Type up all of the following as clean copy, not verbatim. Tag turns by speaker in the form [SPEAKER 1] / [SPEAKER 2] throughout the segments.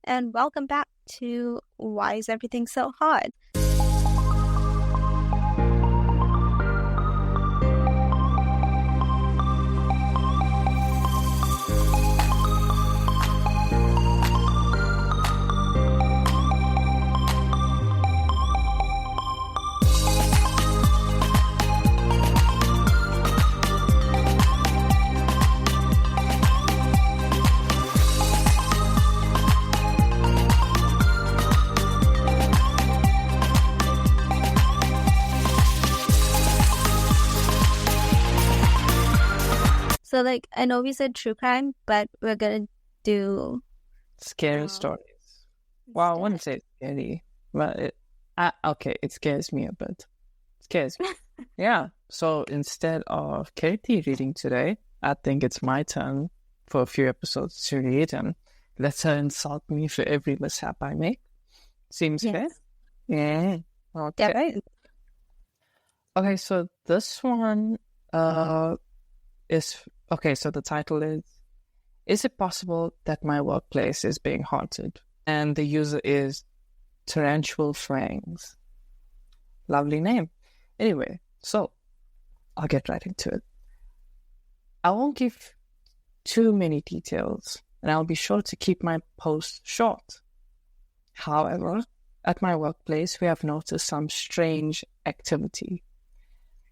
[SPEAKER 1] and welcome back to Why Is Everything So Hard? So, I know we said true crime, but we're gonna do
[SPEAKER 2] scary stories. Well, I wouldn't say scary, but it scares me a bit. It scares me. Yeah. So instead of Katie reading today, I think it's my turn for a few episodes to read and let her insult me for every mishap I make. Seems fair? Yeah. Okay.
[SPEAKER 1] Definitely.
[SPEAKER 2] Okay, so this one is... Okay, so the title is it possible that my workplace is being haunted? And the user is Tarantual Frangs. Lovely name. Anyway, so I'll get right into it. I won't give too many details, and I'll be sure to keep my post short. However, at my workplace, we have noticed some strange activity.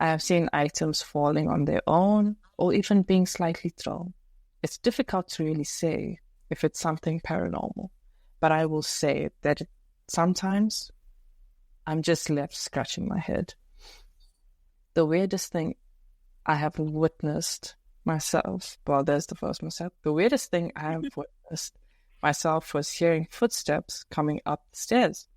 [SPEAKER 2] I have seen items falling on their own or even being slightly thrown. It's difficult to really say if it's something paranormal, but I will say that sometimes I'm just left scratching my head. The weirdest thing I have witnessed myself, well, there's the first myself. The weirdest thing I have witnessed myself was hearing footsteps coming up the stairs.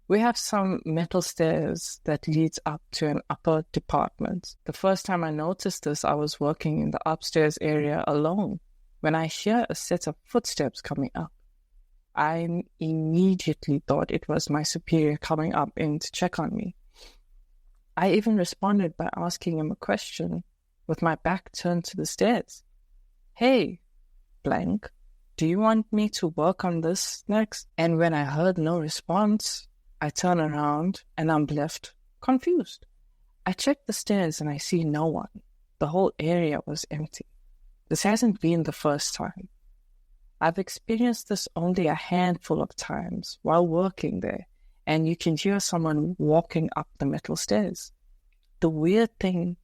[SPEAKER 2] We have some metal stairs that leads up to an upper department. The first time I noticed this, I was working in the upstairs area alone. When I hear a set of footsteps coming up, I immediately thought it was my superior coming up in to check on me. I even responded by asking him a question with my back turned to the stairs. Hey, blank, do you want me to work on this next? And when I heard no response, I turn around and I'm left confused. I check the stairs and I see no one. The whole area was empty. This hasn't been the first time. I've experienced this only a handful of times while working there, and you can hear someone walking up the metal stairs. The weird thing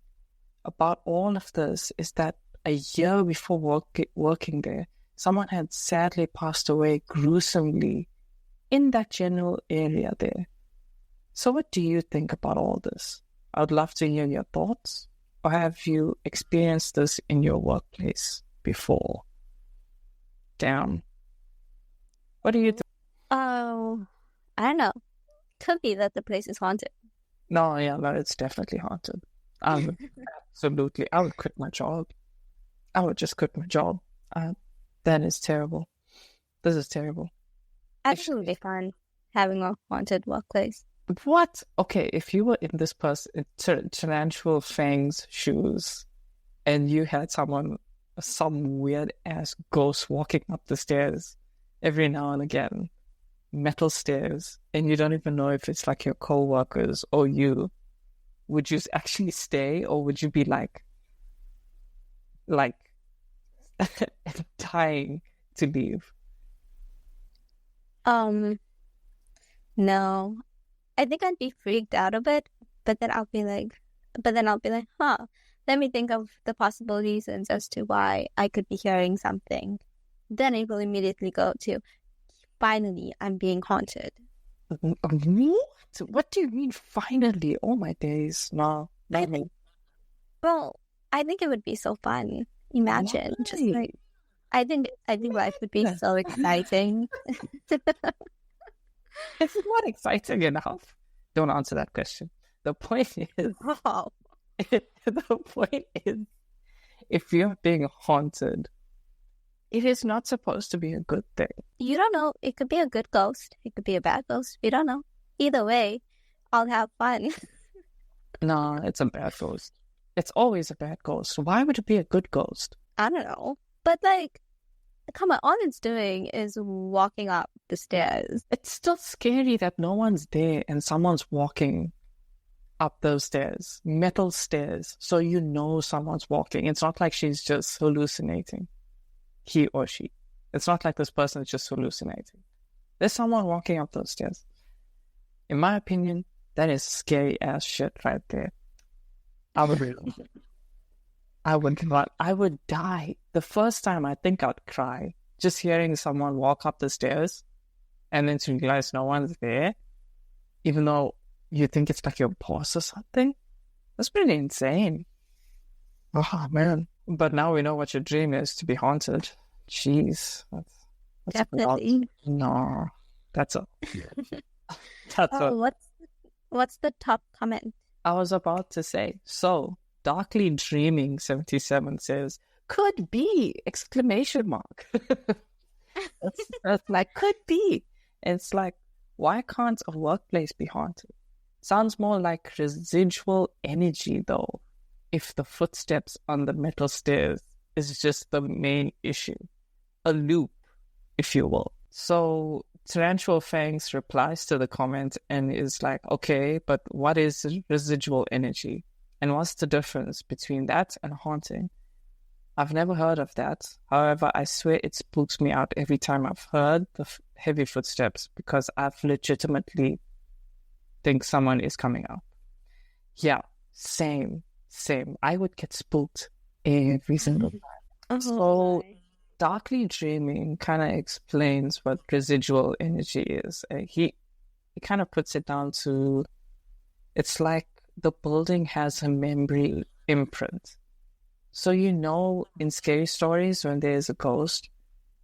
[SPEAKER 2] about all of this is that a year before working there, someone had sadly passed away gruesomely in that general area there. So what do you think about all this? I would love to hear your thoughts. Or have you experienced this in your workplace before? Damn. What do you think?
[SPEAKER 1] Oh, I don't know. Could be that the place is haunted.
[SPEAKER 2] No, it's definitely haunted. Absolutely. I would quit my job. I would just quit my job. That is terrible. This is terrible.
[SPEAKER 1] Actually, it would be fun having a haunted workplace.
[SPEAKER 2] What? Okay, if you were in this person, Tarantula Fang's shoes, and you had some weird ass ghost walking up the stairs every now and again, metal stairs, and you don't even know if it's like your co-workers or you, would you actually stay, or would you be like dying to leave?
[SPEAKER 1] No. I think I'd be freaked out a bit, but then I'll be like, let me think of the possible reasons as to why I could be hearing something. Then it will immediately go to, finally, I'm being haunted.
[SPEAKER 2] What do you mean, finally? Oh my days. No, not me.
[SPEAKER 1] Well, I think it would be so fun. Imagine.
[SPEAKER 2] Why?
[SPEAKER 1] Just like, I think life would be so exciting.
[SPEAKER 2] It's not exciting enough. Don't answer that question. The point is, if you're being haunted, it is not supposed to be a good thing.
[SPEAKER 1] You don't know. It could be a good ghost. It could be a bad ghost. You don't know. Either way, I'll have fun.
[SPEAKER 2] No, it's a bad ghost. It's always a bad ghost. Why would it be a good ghost?
[SPEAKER 1] I don't know. But come on, all it's doing is walking up the stairs.
[SPEAKER 2] It's still scary that no one's there and someone's walking up those stairs, metal stairs, so you know someone's walking. It's not like she's just hallucinating, he or she. It's not like this person is just hallucinating. There's someone walking up those stairs. In my opinion, that is scary ass shit right there. I would die. The first time I think I'd cry, just hearing someone walk up the stairs and then to realize no one's there, even though you think it's like your boss or something. That's pretty insane. Oh, man. But now we know what your dream is, to be haunted. Jeez. That's
[SPEAKER 1] Definitely.
[SPEAKER 2] No. That's a... That's a...
[SPEAKER 1] What's the top comment?
[SPEAKER 2] I was about to say, so, Darkly Dreaming 77 says, could be! Exclamation mark. That's like, could be. It's like, why can't a workplace be haunted? Sounds more like residual energy, though, if the footsteps on the metal stairs is just the main issue. A loop, if you will. So, Tarantula Fangs replies to the comment and is like, okay, but what is residual energy? And what's the difference between that and haunting? I've never heard of that. However, I swear it spooks me out every time I've heard the heavy footsteps because I've legitimately think someone is coming up. Yeah, same. I would get spooked every single time. So, Darkly Dreaming kind of explains what residual energy is. He kind of puts it down to, it's like the building has a memory imprint. So in scary stories when there's a ghost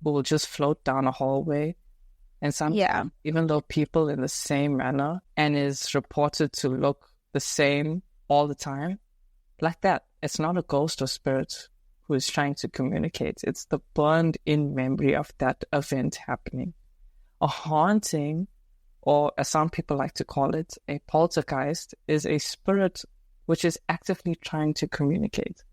[SPEAKER 2] who will just float down a hallway, and sometimes even though people in the same manner and is reported to look the same all the time, like that, it's not a ghost or spirit who is trying to communicate. It's the burned in memory of that event happening. A haunting, or as some people like to call it, a poltergeist, is a spirit which is actively trying to communicate.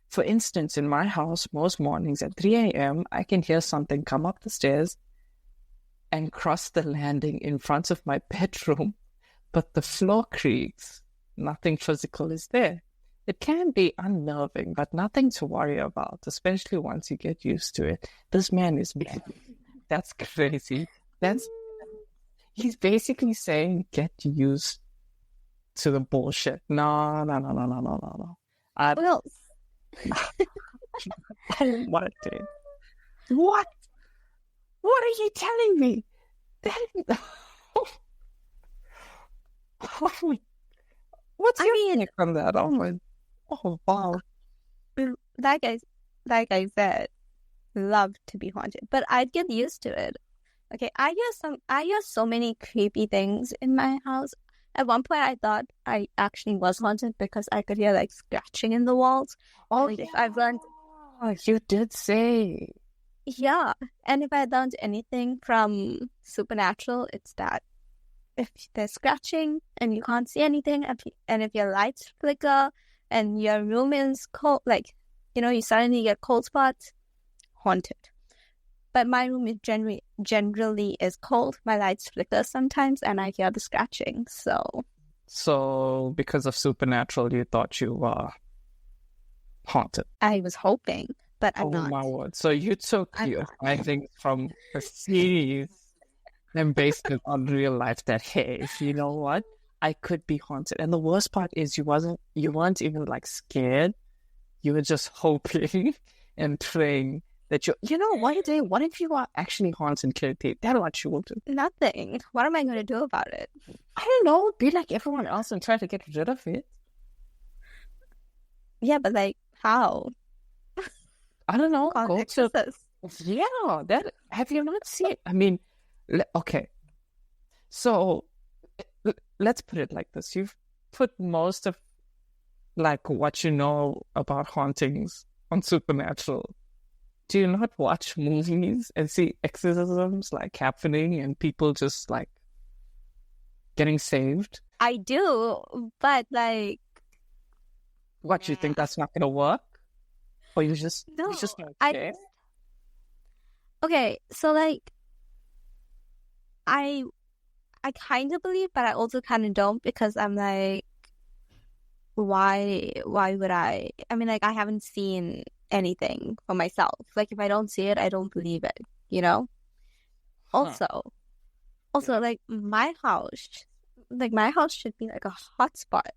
[SPEAKER 2] For instance, in my house, most mornings at 3 a.m., I can hear something come up the stairs and cross the landing in front of my bedroom, but the floor creaks. Nothing physical is there. It can be unnerving, but nothing to worry about, especially once you get used to it. This man is mad. That's crazy. He's basically saying, get used to the bullshit. No. I don't want it. What? What are you telling me? What's your take on that? Oh, wow.
[SPEAKER 1] Like I said, love to be haunted, but I'd get used to it. Okay, I hear so many creepy things in my house. At one point, I thought I actually was haunted because I could hear like scratching in the walls.
[SPEAKER 2] Oh,
[SPEAKER 1] like, if I've learned,
[SPEAKER 2] you did say.
[SPEAKER 1] Yeah, and if I learned anything from Supernatural, it's that if there's scratching and you can't see anything, and if your lights flicker and your room is cold, like, you suddenly get cold spots, haunted. But my room is generally is cold. My lights flicker sometimes, and I hear the scratching. So
[SPEAKER 2] because of Supernatural, you thought you were haunted.
[SPEAKER 1] I was hoping, but I'm not.
[SPEAKER 2] Oh my word! So you took your findings from a series and based it on real life. That hey, you know what, I could be haunted. And the worst part is you weren't even like scared. You were just hoping and praying that one day, what if you are actually haunted, Kirti? That's what you will do.
[SPEAKER 1] Nothing. What am I going to do about it?
[SPEAKER 2] I don't know. Be like everyone else and try to get rid of it.
[SPEAKER 1] Yeah, but like, how?
[SPEAKER 2] I don't know.
[SPEAKER 1] Go to...
[SPEAKER 2] Yeah, that. Have you not seen? I mean, okay. So, let's put it like this. You've put most of, like, what you know about hauntings on Supernatural. Do you not watch movies and see exorcisms, like, happening and people just, like, getting saved?
[SPEAKER 1] I do, but, like...
[SPEAKER 2] What, you think that's not going to work? Or you just
[SPEAKER 1] no,
[SPEAKER 2] don't care?
[SPEAKER 1] Okay, so like I kind of believe, but I also kind of don't because I'm like, why would I? I mean, like I haven't seen anything for myself. Like if I don't see it, I don't believe it, you know?
[SPEAKER 2] Huh.
[SPEAKER 1] Also like my house should be like a hotspot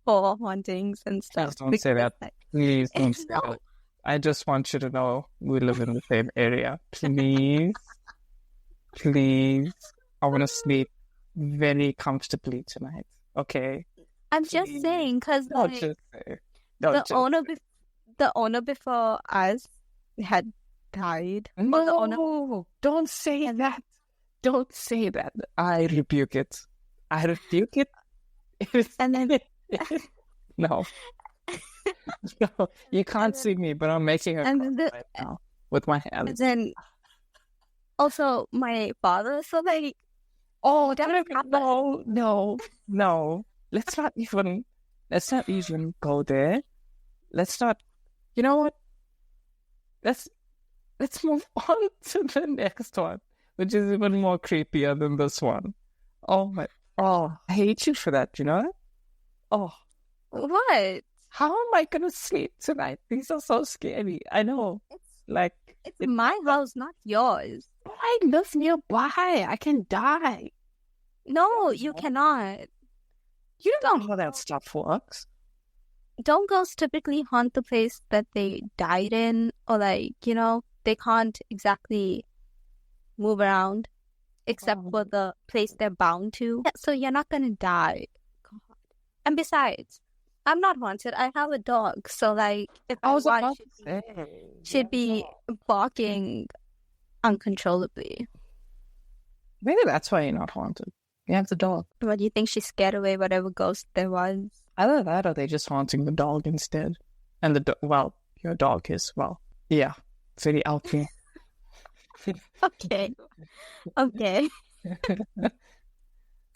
[SPEAKER 1] for hauntings and stuff
[SPEAKER 2] Please don't say
[SPEAKER 1] because
[SPEAKER 2] that.
[SPEAKER 1] like
[SPEAKER 2] Please don't say
[SPEAKER 1] no,
[SPEAKER 2] that. I just want you to know we live in the same area. Please, please. I want to sleep very comfortably tonight. Okay?
[SPEAKER 1] I'm just
[SPEAKER 2] Please.
[SPEAKER 1] saying because
[SPEAKER 2] Don't
[SPEAKER 1] like
[SPEAKER 2] just say. Don't
[SPEAKER 1] the
[SPEAKER 2] just
[SPEAKER 1] owner
[SPEAKER 2] say.
[SPEAKER 1] the owner before us had died. Or the owner
[SPEAKER 2] No, don't say that. Don't say that. I rebuke it. I rebuke it.
[SPEAKER 1] and then
[SPEAKER 2] No, no, you
[SPEAKER 1] and
[SPEAKER 2] can't
[SPEAKER 1] then
[SPEAKER 2] see me, but I'm making a
[SPEAKER 1] and
[SPEAKER 2] cross
[SPEAKER 1] then the
[SPEAKER 2] right now with my
[SPEAKER 1] and
[SPEAKER 2] hands.
[SPEAKER 1] then also my father. So like
[SPEAKER 2] Oh,
[SPEAKER 1] that happened.
[SPEAKER 2] no. Let's not even go there. Let's not, you know what? Let's, let's move on to the next one, which is even more creepier than this one. I hate you for that, you know? Oh,
[SPEAKER 1] What?
[SPEAKER 2] how am I gonna sleep tonight? These are so scary. I know.
[SPEAKER 1] It's
[SPEAKER 2] Like,
[SPEAKER 1] it's my house, not yours.
[SPEAKER 2] I live nearby. I can die.
[SPEAKER 1] No, you cannot.
[SPEAKER 2] You don't know how that stuff works.
[SPEAKER 1] Don't ghosts typically haunt the place that they died in, or like, they can't exactly move around except for the place they're bound to. Yeah, so you're not gonna die. God. And besides, I'm not haunted. I have a dog, so like if
[SPEAKER 2] I
[SPEAKER 1] I
[SPEAKER 2] was
[SPEAKER 1] was,
[SPEAKER 2] about to say,
[SPEAKER 1] she'd be barking uncontrollably.
[SPEAKER 2] maybe that's why you're not haunted. You have the dog.
[SPEAKER 1] But do you think she scared away whatever ghost there was?
[SPEAKER 2] Either that or they're just haunting the dog instead. And your dog is, yeah, very alky.
[SPEAKER 1] Okay. Okay.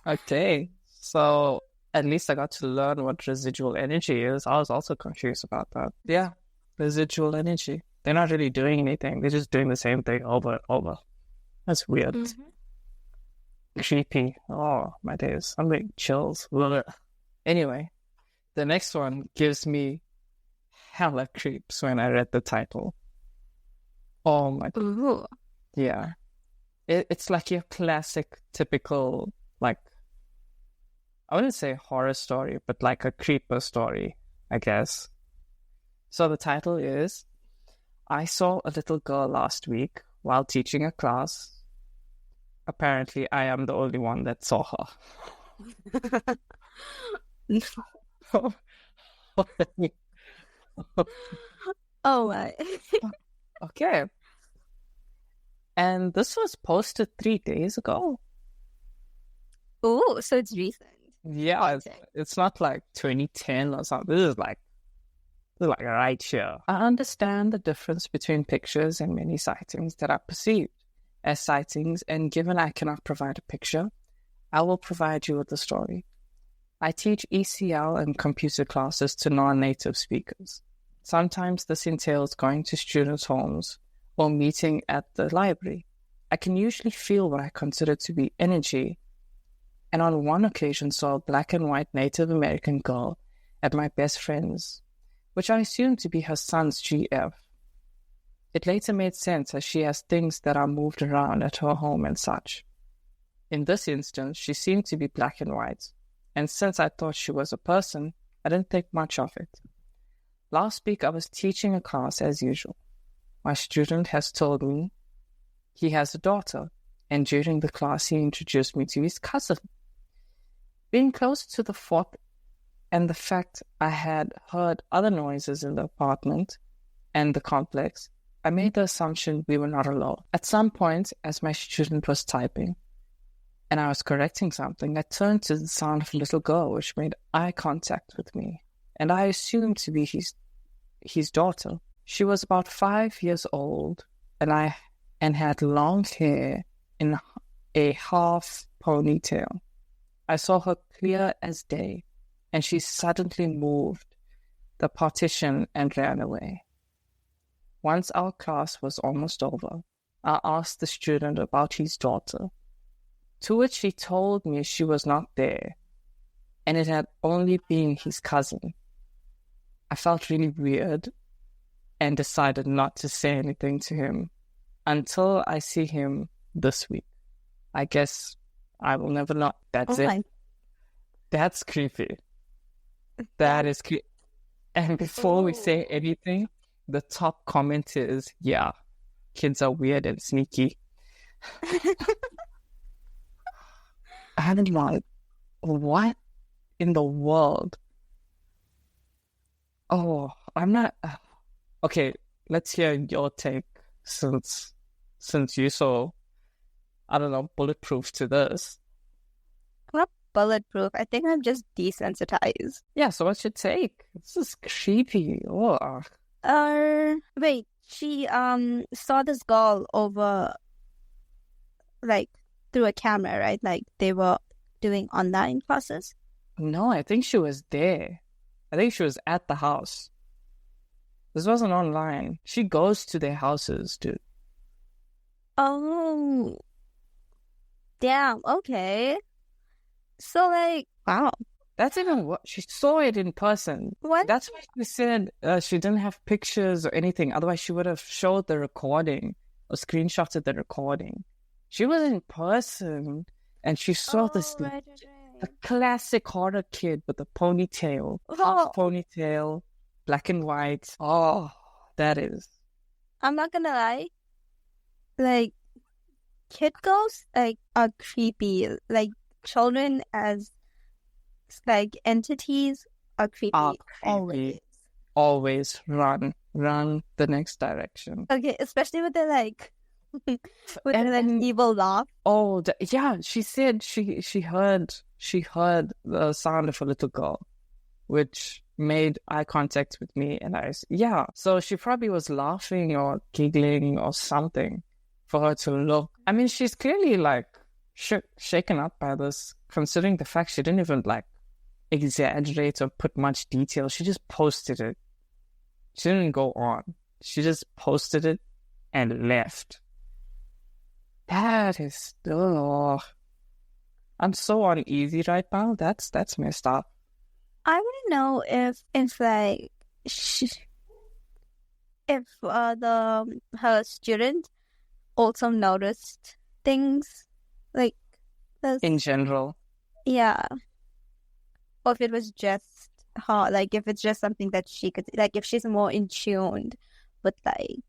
[SPEAKER 2] Okay, so at least I got to learn what residual energy is. I was also confused about that. Yeah, residual energy. They're not really doing anything. They're just doing the same thing over and over. That's weird. Creepy. Oh, my days. I'm getting chills. Ugh. Anyway, the next one gives me hella creeps when I read the title. Oh my.
[SPEAKER 1] Ooh.
[SPEAKER 2] Yeah. It's like your classic, typical, like, I wouldn't say horror story, but like a creeper story, I guess. So the title is, I saw a little girl last week while teaching a class. Apparently, I am the only one that saw her.
[SPEAKER 1] Oh my.
[SPEAKER 2] Okay. And this was posted 3 days ago.
[SPEAKER 1] Ooh, so it's recent.
[SPEAKER 2] Yeah, it's not like 2010 or something. This is like right here. I understand the difference between pictures and many sightings that are perceived as sightings, and given I cannot provide a picture, I will provide you with the story. I teach ECL and computer classes to non-native speakers. Sometimes this entails going to students' homes or meeting at the library. I can usually feel what I consider to be energy, and on one occasion saw a black and white Native American girl at my best friend's, which I assumed to be her son's GF. It later made sense as she has things that are moved around at her home and such. In this instance, she seemed to be black and white, and since I thought she was a person, I didn't think much of it. Last week I was teaching a class as usual. My student has told me he has a daughter, and during the class he introduced me to his cousin. Being close to the fort and the fact I had heard other noises in the apartment and the complex, I made the assumption we were not alone. At some point, as my student was typing, and I was correcting something, I turned to the sound of a little girl which made eye contact with me, and I assumed to be his daughter. She was about 5 years old, and had long hair in a half ponytail. I saw her clear as day, and she suddenly moved the partition and ran away. Once our class was almost over, I asked the student about his daughter, to which he told me she was not there, and it had only been his cousin. I felt really weird and decided not to say anything to him until I see him this week. I guess I will never know. That's it. That's creepy. That is creepy. And before we say anything, the top comment is, yeah, kids are weird and sneaky. I'm like, what in the world? Oh, I'm not... Okay, let's hear your take since you're so, I don't know, bulletproof to this.
[SPEAKER 1] Not bulletproof. I think I'm just desensitized.
[SPEAKER 2] Yeah, so what's your take? This is creepy. Oh.
[SPEAKER 1] Wait, she saw this girl over, like, through a camera, right? Like, they were doing online classes?
[SPEAKER 2] No, I think she was there. I think she was at the house. This wasn't online. She goes to their houses, dude.
[SPEAKER 1] Oh. Damn, okay. So, like, wow.
[SPEAKER 2] That's even what she saw it in person.
[SPEAKER 1] What?
[SPEAKER 2] That's why she said she didn't have pictures or anything. Otherwise, she would have showed the recording or screenshotted the recording. She was in person and she saw this the classic horror kid with a ponytail, half ponytail, black and white. Oh, that is.
[SPEAKER 1] I'm not gonna lie. Like, kid ghosts, like, are creepy. Like, children as, like, entities are creepy.
[SPEAKER 2] Always run the next direction.
[SPEAKER 1] Okay, especially with the, like, with the, like, evil laugh.
[SPEAKER 2] Oh, yeah, she said she heard the sound of a little girl, which made eye contact with me, and so she probably was laughing or giggling or something for her to look. I mean, she's clearly like shaken up by this, considering the fact she didn't even like exaggerate or put much detail. She just posted it. She didn't go on. She just posted it and left. That is, I'm so uneasy right now. That's messed up.
[SPEAKER 1] I want to know if like her student also noticed things like this
[SPEAKER 2] in general.
[SPEAKER 1] Yeah, or if it was just her. Like, if it's just something that she could, like, if she's more in tune with, like,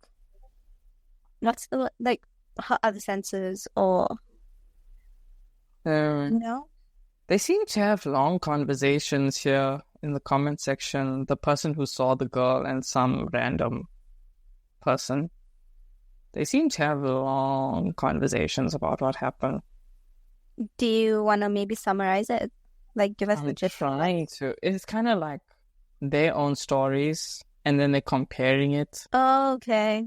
[SPEAKER 1] what's the, like, her other senses, or
[SPEAKER 2] They seem to have long conversations here in the comment section. The person who saw the girl and some random person. They seem to have long conversations about what happened.
[SPEAKER 1] Do you want to maybe summarize it? Like, give us the gist.
[SPEAKER 2] I'm trying to. It's kind of like their own stories, and then they're comparing it.
[SPEAKER 1] Oh, okay.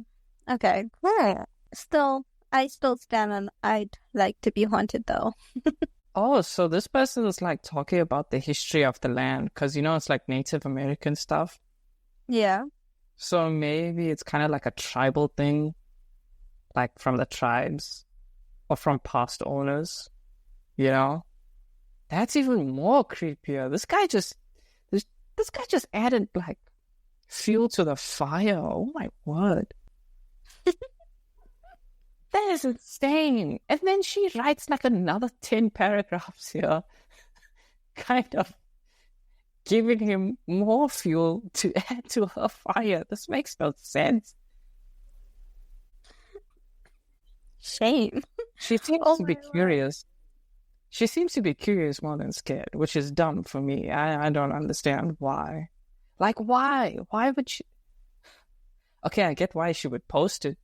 [SPEAKER 1] Still, I still stand on I'd like to be haunted, though.
[SPEAKER 2] Oh, so this person is like talking about the history of the land, because it's like Native American stuff.
[SPEAKER 1] Yeah.
[SPEAKER 2] So maybe it's kind of like a tribal thing, like from the tribes or from past owners, That's even more creepier. This guy just added like fuel to the fire. Oh my word. That is insane. And then she writes like another 10 paragraphs here, kind of giving him more fuel to add to her fire. This makes no sense.
[SPEAKER 1] Shame.
[SPEAKER 2] She seems to be curious. She seems to be curious more than scared, which is dumb for me. I don't understand why. Like, why? Why would she? Okay, I get why she would post it.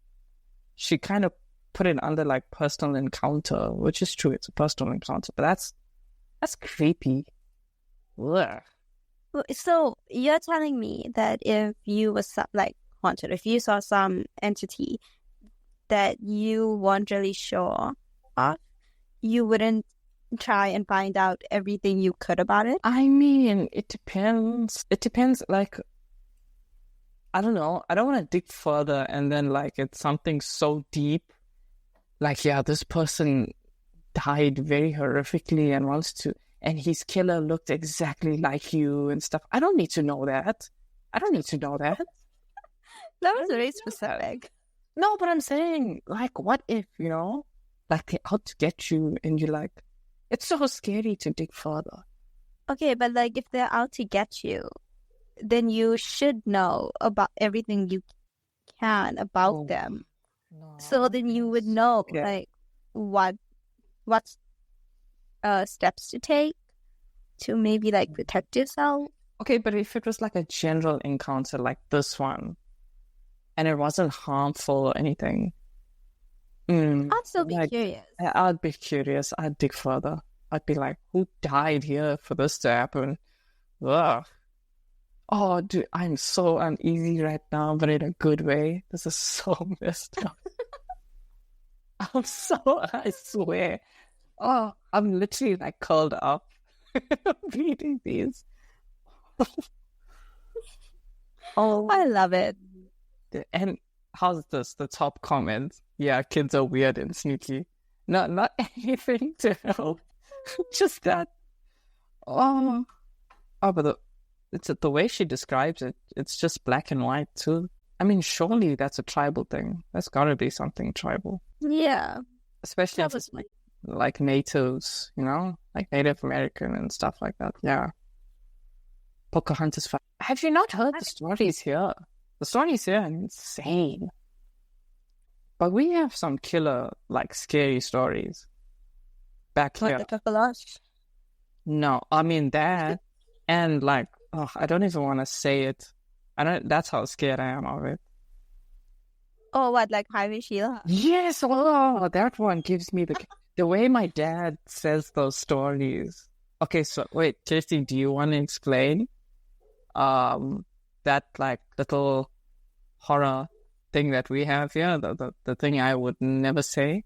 [SPEAKER 2] She kind of put it under like personal encounter, which is true. It's a personal encounter, but that's creepy. Ugh.
[SPEAKER 1] So you're telling me that if you were like haunted, if you saw some entity that you weren't really sure of, you wouldn't try and find out everything you could about it?
[SPEAKER 2] I mean, it depends. It depends, like, I don't know. I don't want to dig further and then, like, it's something so deep like, yeah, this person died very horrifically and his killer looked exactly like you and stuff. I don't need to know that. I don't need to know that.
[SPEAKER 1] That was very specific.
[SPEAKER 2] No, but I'm saying, like, what if, like they're out to get you and you're like, it's so scary to dig further.
[SPEAKER 1] Okay, but like if they're out to get you, then you should know about everything you can about them.
[SPEAKER 2] No,
[SPEAKER 1] So then you would know like what steps to take to maybe like protect yourself.
[SPEAKER 2] Okay, but if it was like a general encounter like this one, and it wasn't harmful or anything,
[SPEAKER 1] I'd still be curious.
[SPEAKER 2] I'd be curious. I'd dig further. I'd be like, who died here for this to happen? Ugh. Oh, dude, I'm so uneasy right now, but in a good way. This is so messed up. I swear. Oh, I'm literally like curled up reading these. Oh,
[SPEAKER 1] I love it.
[SPEAKER 2] and how's this? The top comment. Yeah, kids are weird and sneaky. Not anything to help. Just that. Oh, but the way she describes it, it's just black and white too. I mean, surely that's a tribal thing. That's gotta be something tribal.
[SPEAKER 1] Yeah.
[SPEAKER 2] Especially if it's like natives, like Native American and stuff like that. Yeah. Pocahontas. Have you not heard the stories here? The stories here are insane. But we have some killer, like, scary stories back here.
[SPEAKER 1] Like the Kakalash?
[SPEAKER 2] No, I mean that. And, like, I don't even want to say it. That's how scared I am of it.
[SPEAKER 1] Oh, what, like Highway Sheila?
[SPEAKER 2] Yes, that one gives me the way my dad says those stories. Okay, so wait, Kirsty, do you want to explain that like little horror thing that we have here? The thing I would never say,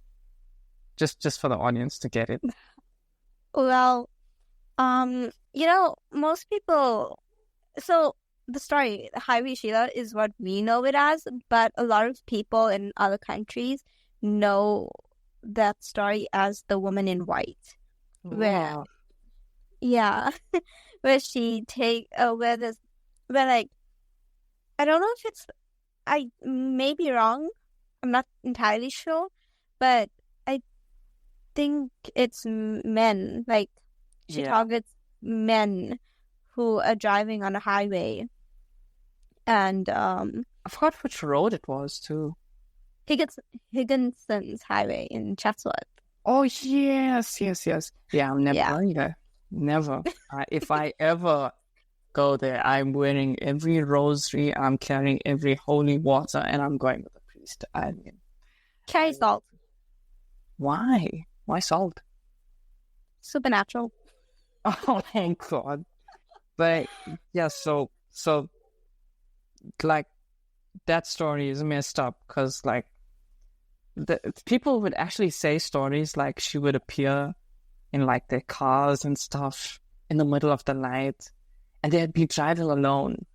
[SPEAKER 2] just for the audience to get it.
[SPEAKER 1] Well, most people. So the story, Highway Sheila, is what we know it as, but a lot of people in other countries know that story as the woman in white.
[SPEAKER 2] Wow.
[SPEAKER 1] Where she where like, I don't know if it's, I may be wrong, I'm not entirely sure, but I think it's men, like she targets men who are driving on a highway. And
[SPEAKER 2] I forgot which road it was too.
[SPEAKER 1] Higginson's Highway in Chatsworth.
[SPEAKER 2] Oh yes. Yeah, I'm never going there. Never. If I ever go there, I'm wearing every rosary, I'm carrying every holy water, and I'm going with the priest. I mean,
[SPEAKER 1] carry salt.
[SPEAKER 2] Why? Why salt?
[SPEAKER 1] Supernatural.
[SPEAKER 2] Oh my God. But yeah, so like that story is messed up because like the people would actually say stories like she would appear in like their cars and stuff in the middle of the night, and they'd be driving alone,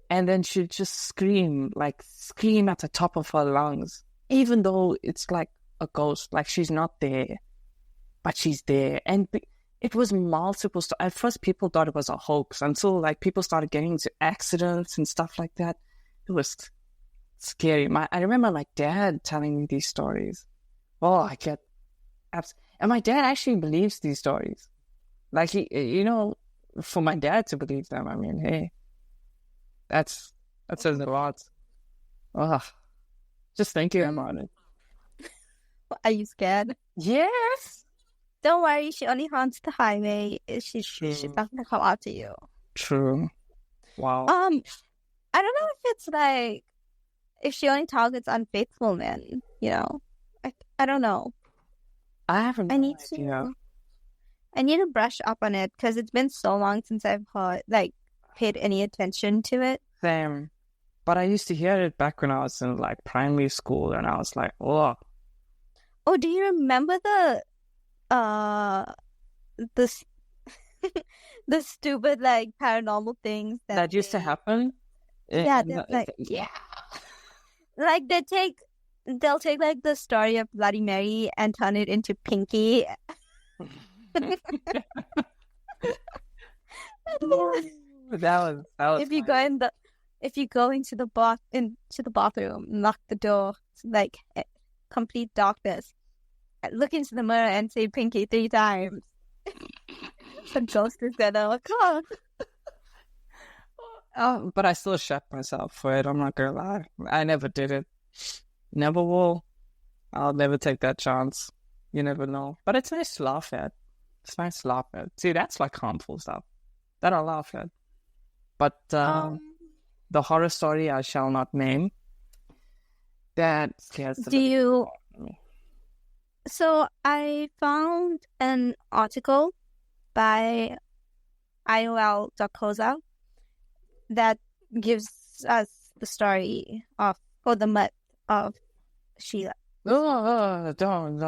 [SPEAKER 2] and then she'd just scream at the top of her lungs, even though it's like a ghost, like she's not there, but she's there. And it was multiple. At first, people thought it was a hoax until like people started getting into accidents and stuff like that. It was scary. I remember my dad telling me these stories. Oh, I get and my dad actually believes these stories. Like he, for my dad to believe them, I mean, hey, that says a lot. Oh, just thinking about it.
[SPEAKER 1] Are you scared?
[SPEAKER 2] Yes.
[SPEAKER 1] Don't worry, she only haunts the highway. She's not gonna come after you.
[SPEAKER 2] True. Wow.
[SPEAKER 1] I don't know if it's like if she only targets unfaithful men. I don't know.
[SPEAKER 2] I haven't. I need
[SPEAKER 1] to brush up on it because it's been so long since I've paid any attention to it.
[SPEAKER 2] Same. But I used to hear it back when I was in like primary school, and I was like, oh.
[SPEAKER 1] Oh, do you remember the stupid like paranormal things
[SPEAKER 2] that used to happen?
[SPEAKER 1] Yeah, like they take they'll take like the story of Bloody Mary and turn it into Pinky.
[SPEAKER 2] That was
[SPEAKER 1] If you
[SPEAKER 2] funny.
[SPEAKER 1] go into the bathroom, lock the door, like complete darkness, look into the mirror and say Pinky 3 times. The ghost is gonna come.
[SPEAKER 2] Oh, but I still shut myself for it. I'm not gonna lie. I never did it. Never will. I'll never take that chance. You never know. But it's nice to laugh at. It's nice to laugh at. See, that's like harmful stuff that I laugh at. But the horror story I shall not name. That scares the living
[SPEAKER 1] you?
[SPEAKER 2] out of me.
[SPEAKER 1] So I found an article by IOL.coza that gives us the story of, or the myth of Sheila.
[SPEAKER 2] Oh, don't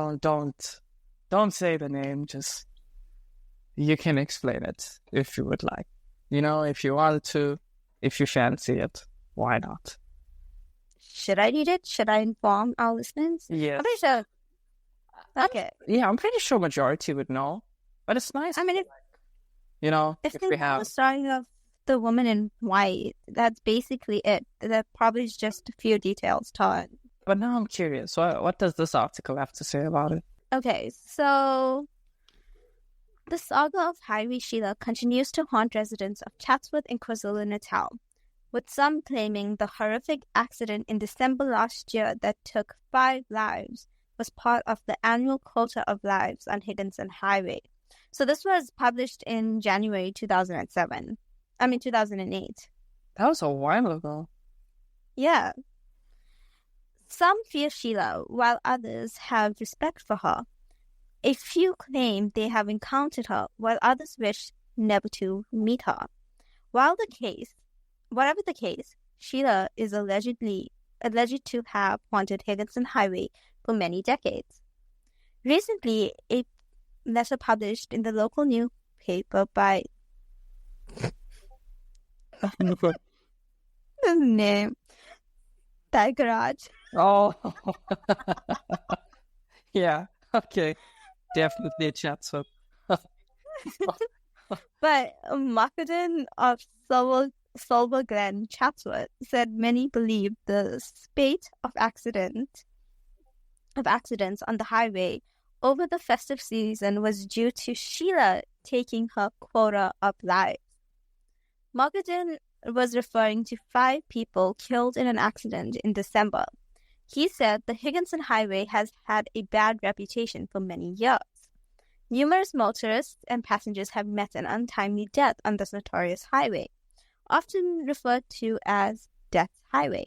[SPEAKER 2] say the name. Just you can explain it if you would like. If you want to, if you fancy it, why not?
[SPEAKER 1] Should I read it? Should I inform our listeners?
[SPEAKER 2] Yes.
[SPEAKER 1] I'm pretty sure. Okay.
[SPEAKER 2] Yeah, I'm pretty sure majority would know, but it's nice.
[SPEAKER 1] I mean,
[SPEAKER 2] if
[SPEAKER 1] if
[SPEAKER 2] if
[SPEAKER 1] they
[SPEAKER 2] we
[SPEAKER 1] know
[SPEAKER 2] have.
[SPEAKER 1] the story of the woman in white, that's basically it. That probably is just a few details taught.
[SPEAKER 2] But now I'm curious. What does this article have to say about it?
[SPEAKER 1] Okay, so the saga of Highway Sheila continues to haunt residents of Chatsworth and KwaZulu-Natal, with some claiming the horrific accident in December last year that took 5 lives was part of the annual quota of lives on Higginson Highway. So this was published in January 2008.
[SPEAKER 2] That was a while ago.
[SPEAKER 1] Yeah. Some fear Sheila, while others have respect for her. A few claim they have encountered her, while others wish never to meet her. Whatever the case, Sheila is alleged to have haunted Higginson Highway for many decades. Recently, a letter published in the local newspaper by his name, Garage.
[SPEAKER 2] Oh, yeah. Okay, definitely a Chatsworth.
[SPEAKER 1] But Marketing of Silver Glen, Chatsworth, said many believe the spate of accidents on the highway over the festive season was due to Sheila taking her quota of lives. Marketing was referring to 5 people killed in an accident in December. He said the Higginson Highway has had a bad reputation for many years. Numerous motorists and passengers have met an untimely death on this notorious highway, often referred to as Death's Highway.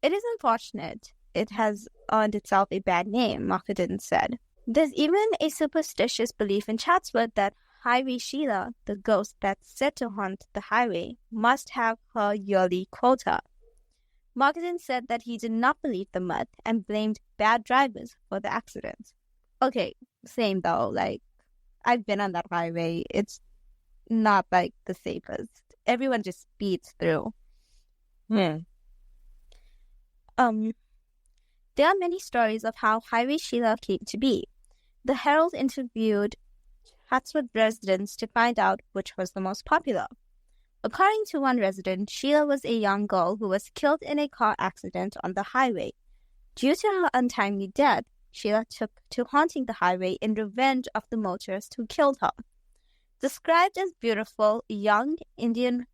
[SPEAKER 1] It is unfortunate it has earned itself a bad name, Marketing said. There's even a superstitious belief in Chatsworth that Highway Sheila, the ghost that's said to haunt the highway, must have her yearly quota. Marketing said that he did not believe the myth and blamed bad drivers for the accident. Okay, same though, like, I've been on that highway. It's not like the safest. Everyone just speeds through.
[SPEAKER 2] Hmm.
[SPEAKER 1] There are many stories of how Highway Sheila came to be. The Herald interviewed Chatsworth residents to find out which was the most popular. According to one resident, Sheila was a young girl who was killed in a car accident on the highway. Due to her untimely death, Sheila took to haunting the highway in revenge of the motorist who killed her. Described as a beautiful young Indian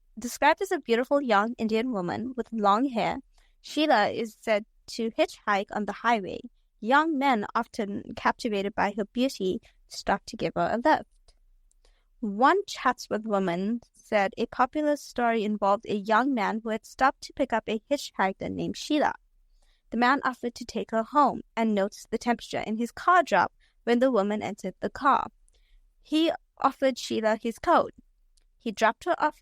[SPEAKER 1] woman with long hair, Sheila is said to hitchhike on the highway. Young men, often captivated by her beauty, stopped to give her a lift. One Chatsworth woman said a popular story involved a young man who had stopped to pick up a hitchhiker named Sheila. The man offered to take her home and noticed the temperature in his car drop when the woman entered the car. He offered Sheila his coat. He dropped her off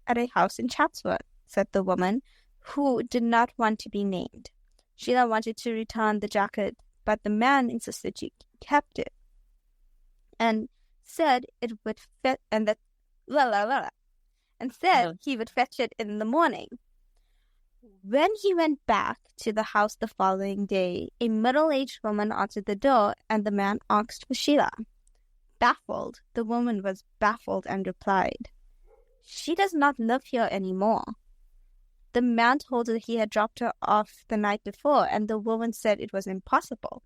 [SPEAKER 1] at a house in Chatsworth, said the woman, who did not want to be named. Sheila wanted to return the jacket, but the man insisted she kept it and said it would fit he would fetch it in the morning. When he went back to the house the following day, a middle-aged woman answered the door and the man asked for Sheila. Baffled, the woman was baffled and replied, "She does not live here anymore." The man told her he had dropped her off the night before, and the woman said it was impossible,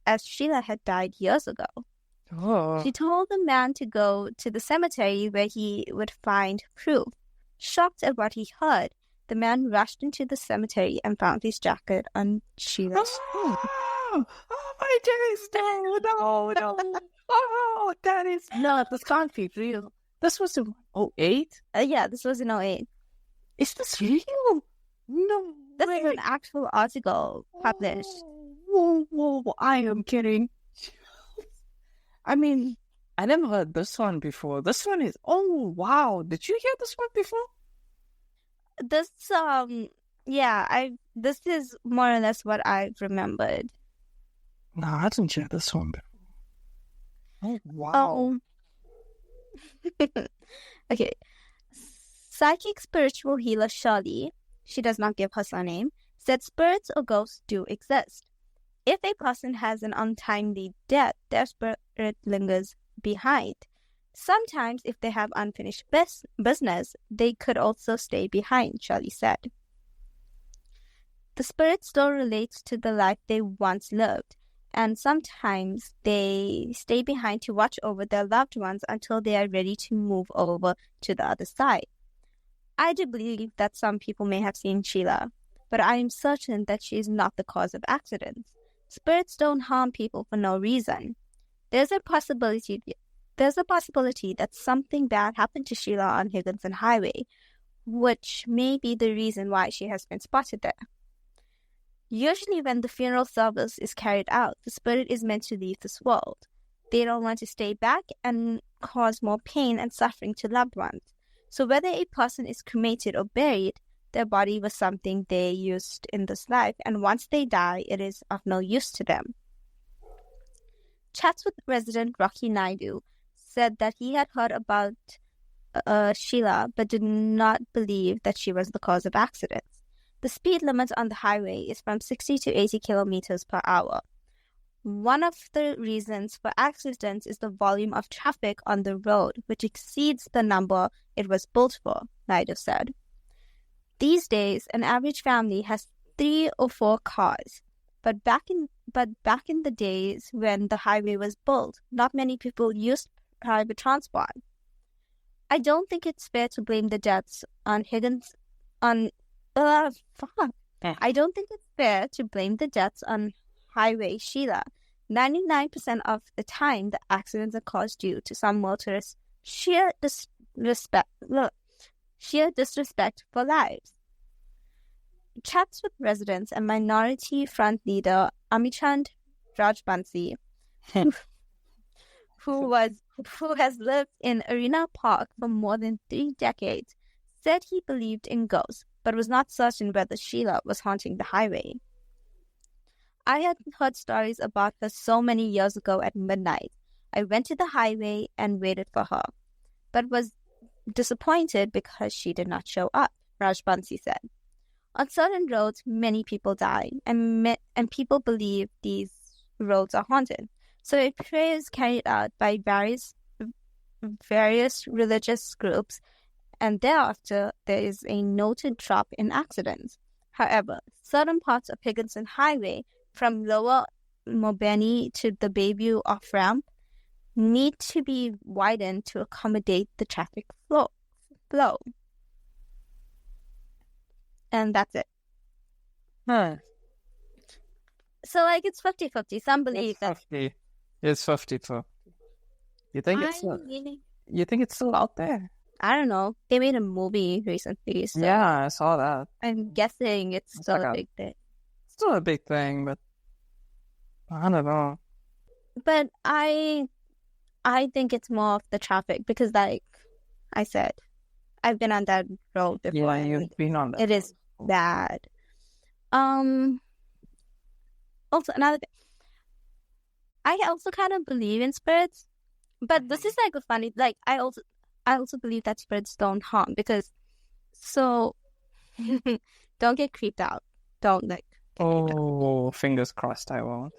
[SPEAKER 1] as Sheila had died years ago.
[SPEAKER 2] Oh.
[SPEAKER 1] She told the man to go to the cemetery where he would find proof. Shocked at what he heard, the man rushed into the cemetery and found his jacket on Sheila's tomb.
[SPEAKER 2] Oh my days! No. Oh, that is not. This can't be real. This was in 2008?
[SPEAKER 1] Yeah, this was in 2008.
[SPEAKER 2] Is this real? No.
[SPEAKER 1] This is an actual article published.
[SPEAKER 2] Whoa, I am kidding. I mean, I never heard this one before. This one is, oh, wow. Did you hear this one before?
[SPEAKER 1] This, this is more or less what I remembered.
[SPEAKER 2] No, I didn't hear this one before. Oh, wow.
[SPEAKER 1] Okay. Psychic spiritual healer Shirley, she does not give her surname, said spirits or ghosts do exist. If a person has an untimely death, their spirit lingers behind. Sometimes, if they have unfinished business, they could also stay behind, Shirley said. The spirit still relates to the life they once lived, and sometimes they stay behind to watch over their loved ones until they are ready to move over to the other side. I do believe that some people may have seen Sheila, but I am certain that she is not the cause of accidents. Spirits don't harm people for no reason. There's a possibility that something bad happened to Sheila on Higginson Highway, which may be the reason why she has been spotted there. Usually when the funeral service is carried out, the spirit is meant to leave this world. They don't want to stay back and cause more pain and suffering to loved ones. So whether a person is cremated or buried, their body was something they used in this life, and once they die, it is of no use to them. Chats with resident Rocky Naidu said that he had heard about Sheila, but did not believe that she was the cause of accidents. The speed limit on the highway is from 60 to 80 kilometers per hour. One of the reasons for accidents is the volume of traffic on the road, which exceeds the number it was built for, Naidu said. These days, an average family has 3 or 4 cars, but back in the days when the highway was built, not many people used private transport. I don't think it's fair to blame the deaths on I don't think it's fair to blame the deaths on Highway Sheila. 99% of the time, the accidents are caused due to some motorist's sheer disrespect for lives. Chats with residents and Minority Front leader Amichand Rajbansi, who has lived in Arena Park for more than 3 decades, said he believed in ghosts, but was not certain whether Sheila was haunting the highway. I had heard stories about her so many years ago at midnight. I went to the highway and waited for her, but was disappointed because she did not show up, Rajbansi said. On certain roads, many people die, and people believe these roads are haunted. So a prayer is carried out by various religious groups, and thereafter there is a noted drop in accidents. However, certain parts of Higginson Highway, from Lower Mobeni to the Bayview off-ramp, need to be widened to accommodate the traffic flow. And that's it.
[SPEAKER 2] Huh.
[SPEAKER 1] So, it's 50-50. Some believe that...
[SPEAKER 2] It's 50-50. You think it's still out there?
[SPEAKER 1] I don't know. They made a movie recently. So
[SPEAKER 2] yeah, I saw that.
[SPEAKER 1] I'm guessing it's still a big thing.
[SPEAKER 2] Still a big thing, but I don't know.
[SPEAKER 1] But I think it's more of the traffic because, like I said, I've been on that road before.
[SPEAKER 2] Yeah, you've been on that.
[SPEAKER 1] It is bad. Also, another thing. I also kind of believe in spirits, but this is like a funny. Like I also believe that spirits don't harm because, so don't get creeped out. Don't like get creeped out.
[SPEAKER 2] Oh, fingers crossed I won't.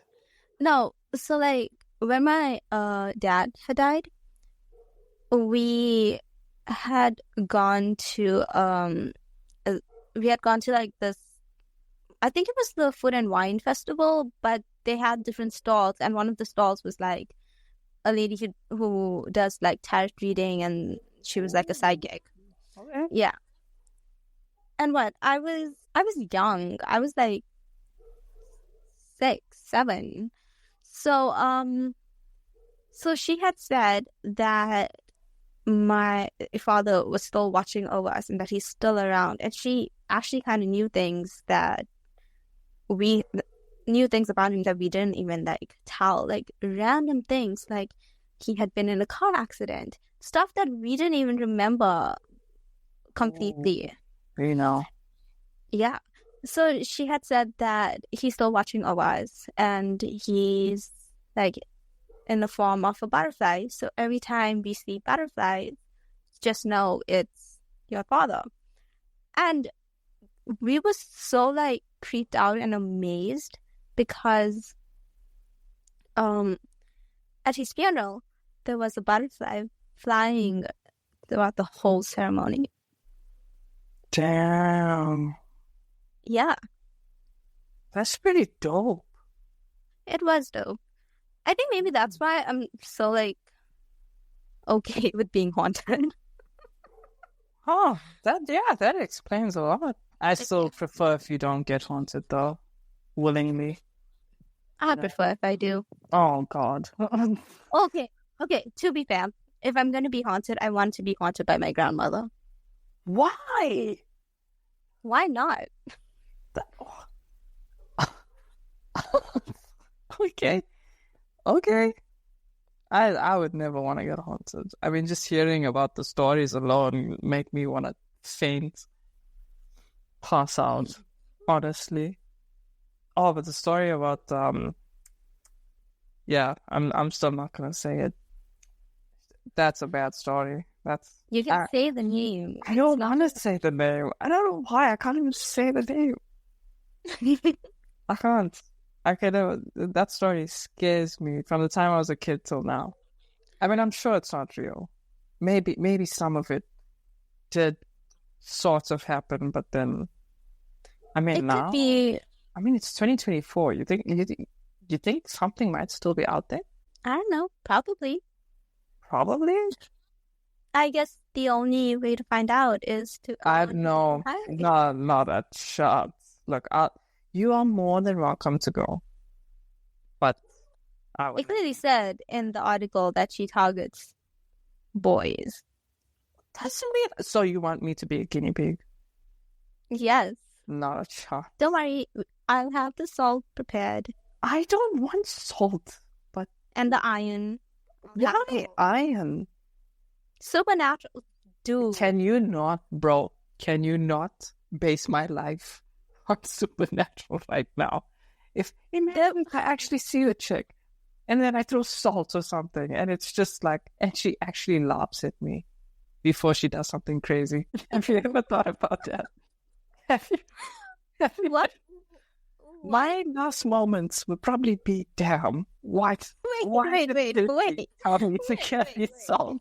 [SPEAKER 1] No, so like when my dad had died, we had gone to like this, I think it was the Food and Wine Festival, but they had different stalls, and one of the stalls was like a lady who does like tarot reading, and she was like a psychic.
[SPEAKER 2] Okay.
[SPEAKER 1] Yeah. And I was young. I was like 6, 7. So so she had said that my father was still watching over us and that he's still around, and she actually kind of knew things about him that we didn't even like tell, like random things, like he had been in a car accident, stuff that we didn't even remember completely.
[SPEAKER 2] You know.
[SPEAKER 1] Yeah. So she had said that he's still watching over us, and he's like in the form of a butterfly. So every time we see butterflies, just know it's your father. And we were so like creeped out and amazed because at his funeral there was a butterfly flying throughout the whole ceremony.
[SPEAKER 2] Damn.
[SPEAKER 1] Yeah.
[SPEAKER 2] That's pretty dope.
[SPEAKER 1] It was dope. I think maybe that's why I'm so like okay with being haunted.
[SPEAKER 2] Oh, that explains a lot. I still prefer if you don't get haunted though, willingly.
[SPEAKER 1] I prefer if I do.
[SPEAKER 2] Oh God.
[SPEAKER 1] Okay. To be fair, if I'm gonna be haunted, I want to be haunted by my grandmother.
[SPEAKER 2] Why?
[SPEAKER 1] Why not?
[SPEAKER 2] Okay. I would never want to get haunted. I mean, just hearing about the stories alone make me want to faint, pass out. Honestly. Oh, but the story about yeah, I'm still not gonna say it. That's a bad story.
[SPEAKER 1] You can say the name.
[SPEAKER 2] I don't want to say the name. I don't know why. I can't even say the name. I can't. That story scares me from the time I was a kid till now. I mean, I'm sure it's not real. Maybe some of it did sort of happen, but then, I mean, now,
[SPEAKER 1] could be.
[SPEAKER 2] I mean, it's 2024. You think something might still be out there?
[SPEAKER 1] I don't know. Probably. I guess the only way to find out is to.
[SPEAKER 2] I know. Not a chance. Look, you are more than welcome to go. But
[SPEAKER 1] it clearly said in the article that she targets boys.
[SPEAKER 2] Doesn't mean. So you want me to be a guinea pig?
[SPEAKER 1] Yes.
[SPEAKER 2] Not a chance.
[SPEAKER 1] Don't worry. I'll have the salt prepared.
[SPEAKER 2] I don't want salt, but
[SPEAKER 1] and the iron.
[SPEAKER 2] Why iron?
[SPEAKER 1] Supernatural, dude.
[SPEAKER 2] Can you not base my life on supernatural right now? Imagine if I actually see a chick and then I throw salt or something and it's just like, and she actually laughs at me before she does something crazy. Have you ever thought about that? Have you
[SPEAKER 1] what?
[SPEAKER 2] My last moments would probably be, damn, what?
[SPEAKER 1] Wait.
[SPEAKER 2] Tell me to get you salt.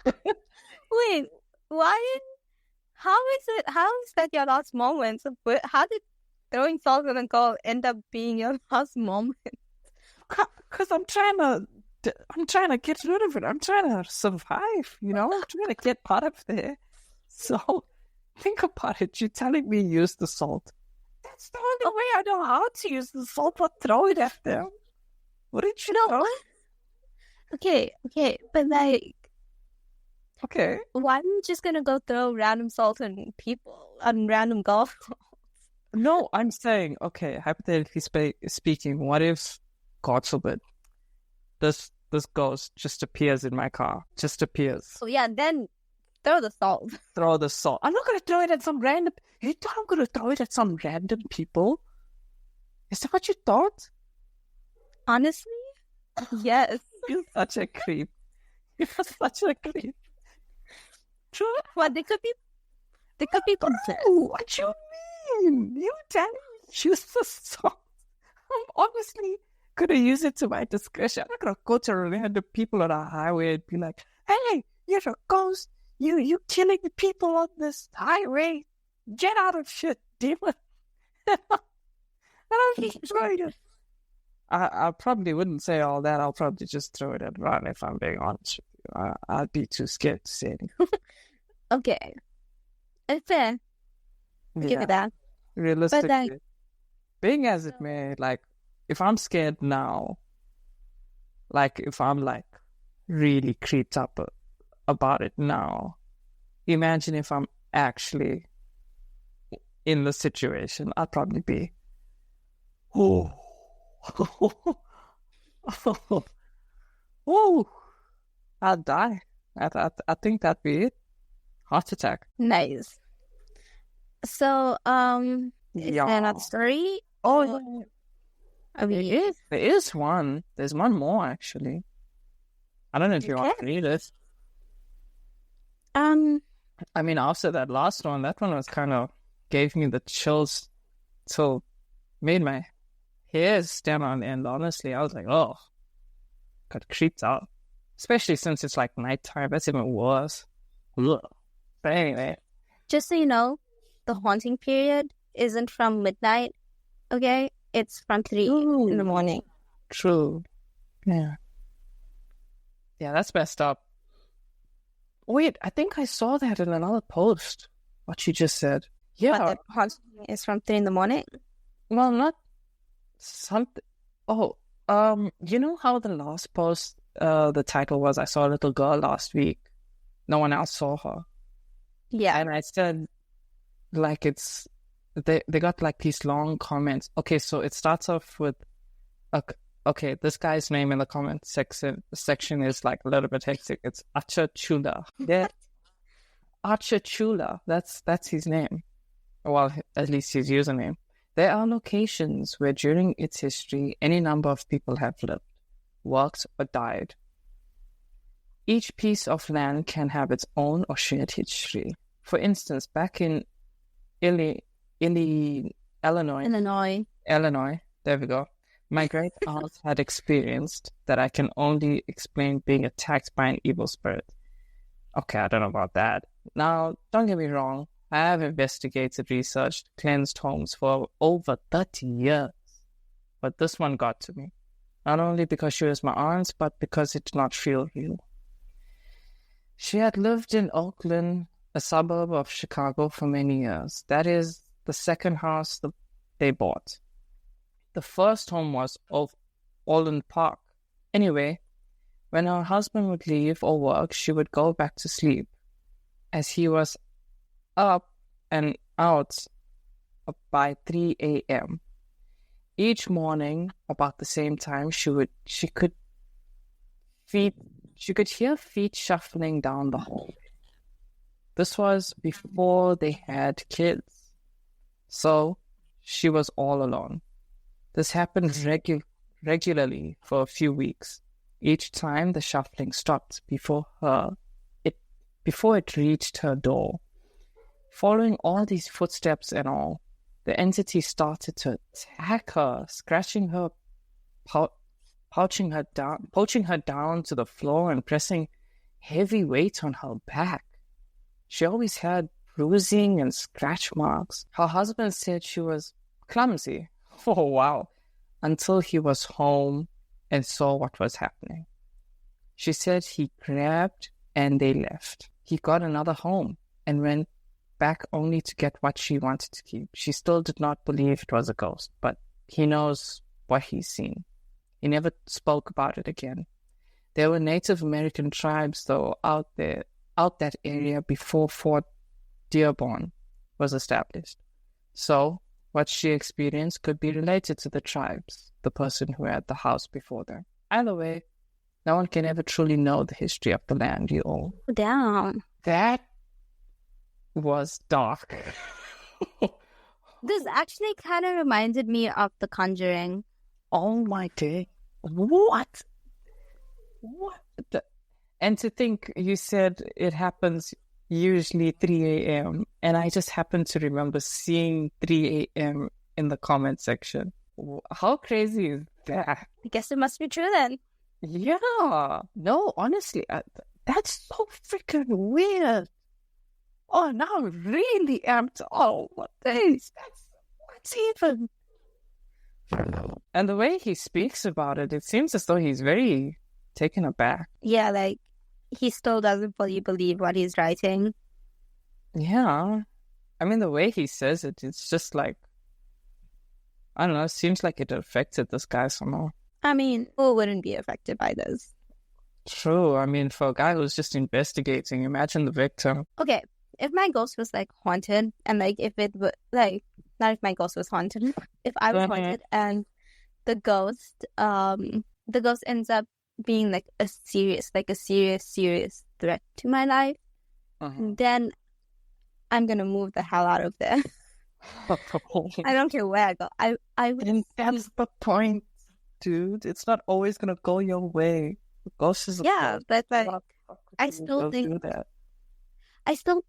[SPEAKER 1] Wait, why? How is that your last moment? How did throwing salt in a goal end up being your last moment?
[SPEAKER 2] Because I'm trying to get rid of it. I'm trying to survive, I'm trying to get out of there. So think about it. You're telling me use the salt. That's the only way I know how to use the salt, but throw it at them. Wouldn't you know?
[SPEAKER 1] Okay, but like...
[SPEAKER 2] Okay.
[SPEAKER 1] Why are you just gonna go throw random salt on people, on random golf balls?
[SPEAKER 2] No, I'm saying, okay, hypothetically speaking, what if, God forbid, this ghost just appears in my car? Just appears.
[SPEAKER 1] Oh yeah, then throw the salt.
[SPEAKER 2] Throw the salt. I'm not gonna throw it at some random... You thought I'm gonna throw it at some random people? Is that what you thought?
[SPEAKER 1] Honestly? Yes.
[SPEAKER 2] You're such a creep. You're such a creep.
[SPEAKER 1] What, they could be... They could be possessed.
[SPEAKER 2] What you mean? You telling me use the song? I'm obviously gonna use it to my discretion. I'm not gonna go to random people on a highway and be like, "Hey, you're a ghost. You killing the people on this highway. Get out of shit, demon." And I'm just trying to. I probably wouldn't say all that. I'll probably just throw it and run if I'm being honest with you. I'd be too scared to say anything.
[SPEAKER 1] Okay. It's fair. Give it that.
[SPEAKER 2] Realistically,
[SPEAKER 1] But
[SPEAKER 2] being as it may, like, if I'm scared now, like, if I'm, like, really creeped up about it now, imagine if I'm actually in the situation. I'd probably be, oh, oh, I'd die. I think that'd be it. Heart attack.
[SPEAKER 1] nice. So, is there another story?
[SPEAKER 2] Oh,
[SPEAKER 1] I mean,
[SPEAKER 2] there is one. There's one more, actually. I don't know if you want to read it. I mean, after that last one, that one was kind of gave me the chills, so made my hairs stand on end. Honestly, I was like, oh, got creeped out. Especially since it's like nighttime. That's even worse. Ugh. But anyway,
[SPEAKER 1] just so you know, the haunting period isn't from midnight. Okay, it's from 3 in the morning.
[SPEAKER 2] True. Yeah. Yeah, that's messed up. Wait, I think I saw that in another post. What you just said. Yeah.
[SPEAKER 1] But the haunting is from 3 in the morning.
[SPEAKER 2] Well, not something. Oh, you know how the last post, the title was, I saw a little girl last week. No one else saw her.
[SPEAKER 1] Yeah.
[SPEAKER 2] And I said, like, it's, they got like these long comments. Okay, so it starts off with, okay, this guy's name in the comment section is like a little bit hectic. It's Acha Chula. Yeah. Acha Chula. That's his name. Well, at least his username. There are locations where during its history, any number of people have lived, worked, or died. Each piece of land can have its own or shared history. For instance, back in Illinois, there we go. My great aunt had experienced that I can only explain being attacked by an evil spirit. Okay, I don't know about that. Now, don't get me wrong. I have investigated, researched, cleansed homes for over 30 years. But this one got to me. Not only because she was my aunt, but because it did not feel real. She had lived in Oakland, a suburb of Chicago, for many years. That is the second house they bought. The first home was of Orland Park. Anyway, when her husband would leave or work, she would go back to sleep, as he was up and out by 3 a.m. Each morning, about the same time, she could hear feet shuffling down the hallway. This was before they had kids, so she was all alone. This happened regularly for a few weeks. Each time the shuffling stopped before it reached her door. Following all these footsteps and all, the entity started to attack her, scratching her, poaching her down to the floor and pressing heavy weight on her back. She always had bruising and scratch marks. Her husband said she was clumsy. Oh, wow. Until he was home and saw what was happening. She said he grabbed and they left. He got another home and went back only to get what she wanted to keep. She still did not believe it was a ghost, but he knows what he's seen. He never spoke about it again. There were Native American tribes, though, out that area before Fort Dearborn was established. So, what she experienced could be related to the tribes, the person who had the house before them. Either way, no one can ever truly know the history of the land you own.
[SPEAKER 1] Down.
[SPEAKER 2] That was dark.
[SPEAKER 1] This actually kind of reminded me of The Conjuring.
[SPEAKER 2] Oh my day. What? And to think, you said it happens usually 3 a.m. And I just happen to remember seeing 3 a.m. in the comment section. How crazy is that?
[SPEAKER 1] I guess it must be true then.
[SPEAKER 2] Yeah. No, honestly, that's so freaking weird. Oh, now I'm really amped. Oh, what days? What's even? And the way he speaks about it, it seems as though he's very taken aback.
[SPEAKER 1] Yeah, like he still doesn't fully believe what he's writing.
[SPEAKER 2] Yeah. I mean, the way he says it, it's just like, I don't know, it seems like it affected this guy somehow.
[SPEAKER 1] I mean, who wouldn't be affected by this?
[SPEAKER 2] True. I mean, for a guy who's just investigating, imagine the victim.
[SPEAKER 1] Okay, if my ghost was like haunted, and like if it would like not if my ghost was haunted, if I was haunted and the ghost ends up being like a serious threat to my life, then I'm gonna move the hell out of there. I don't care where I go. I would.
[SPEAKER 2] And that's the point, dude. It's not always gonna go your way. The ghost is
[SPEAKER 1] but like I still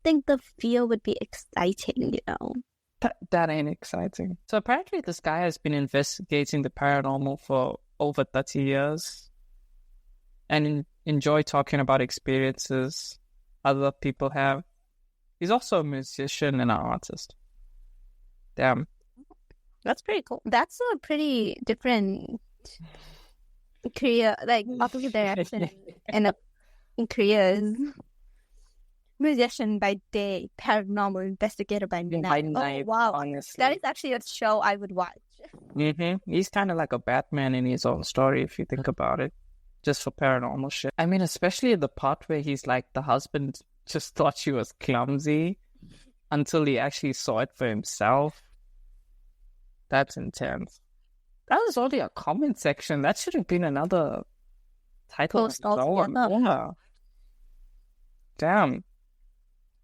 [SPEAKER 1] think the fear would be exciting, you know.
[SPEAKER 2] That ain't exciting. So apparently this guy has been investigating the paranormal for over 30 years and enjoy talking about experiences other people have. He's also a musician and an artist. Damn.
[SPEAKER 1] That's pretty cool. That's a pretty different career, like opposite direction in careers. Musician by day, paranormal investigator by night.
[SPEAKER 2] By night,
[SPEAKER 1] oh, wow.
[SPEAKER 2] Honestly.
[SPEAKER 1] That is actually a show I would watch.
[SPEAKER 2] He's kind of like a Batman in his own story, if you think about it. Just for paranormal shit. I mean, especially the part where he's like, the husband just thought she was clumsy until he actually saw it for himself. That's intense. That was only a comment section. That should have been another title. Yeah. Damn.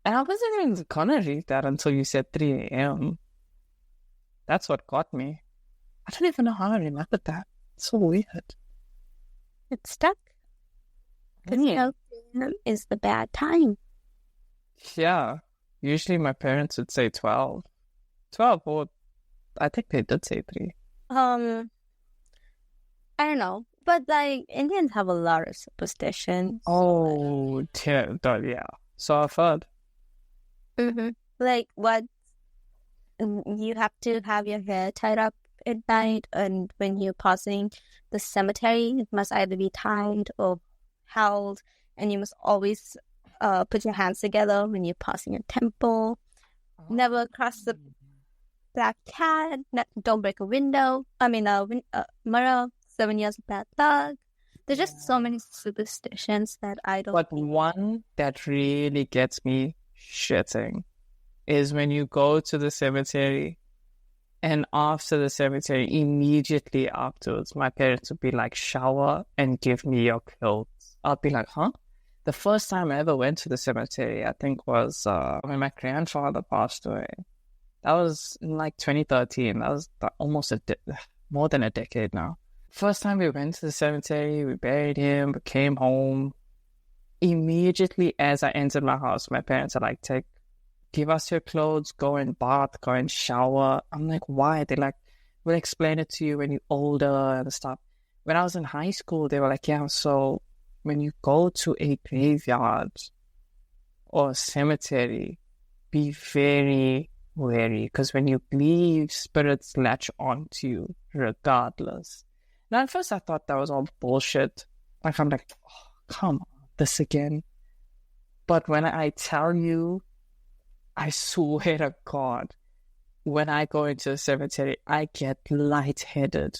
[SPEAKER 2] And I wasn't even gonna read that until you said 3 a.m. That's what got me. I don't even know how I remembered that. It's so weird.
[SPEAKER 1] It's stuck. Because, you know, is the bad time.
[SPEAKER 2] Yeah. Usually my parents would say 12. 12, or I think they did say 3.
[SPEAKER 1] I don't know. But, like, Indians have a lot of superstitions.
[SPEAKER 2] Oh, yeah. So I've heard.
[SPEAKER 1] Like, what? You have to have your hair tied up at night, and when you're passing the cemetery, it must either be tied or held, and you must always put your hands together when you're passing a temple. Never cross the black cat. Don't break a window. Mirror. 7 years of bad luck. There's just so many superstitions that I don't.
[SPEAKER 2] But one that really gets me shitting is when you go to the cemetery, and after the cemetery, immediately afterwards, my parents would be like, shower and give me your clothes. I'll be like, huh? The first time I ever went to the cemetery, I think, was when my grandfather passed away. That was in like 2013. That was almost more than a decade now. First time we went to the cemetery, we buried him, we came home. Immediately as I entered my house, my parents are like, give us your clothes, go and bath, go and shower. I'm like, why? They're like, we'll explain it to you when you're older and stuff. When I was in high school, they were like, yeah, so when you go to a graveyard or a cemetery, be very wary, because when you leave, spirits latch onto you regardless. Now, at first I thought that was all bullshit. Like, I'm like, oh, come on, this again. But when I tell you, I swear to God, when I go into a cemetery, I get lightheaded.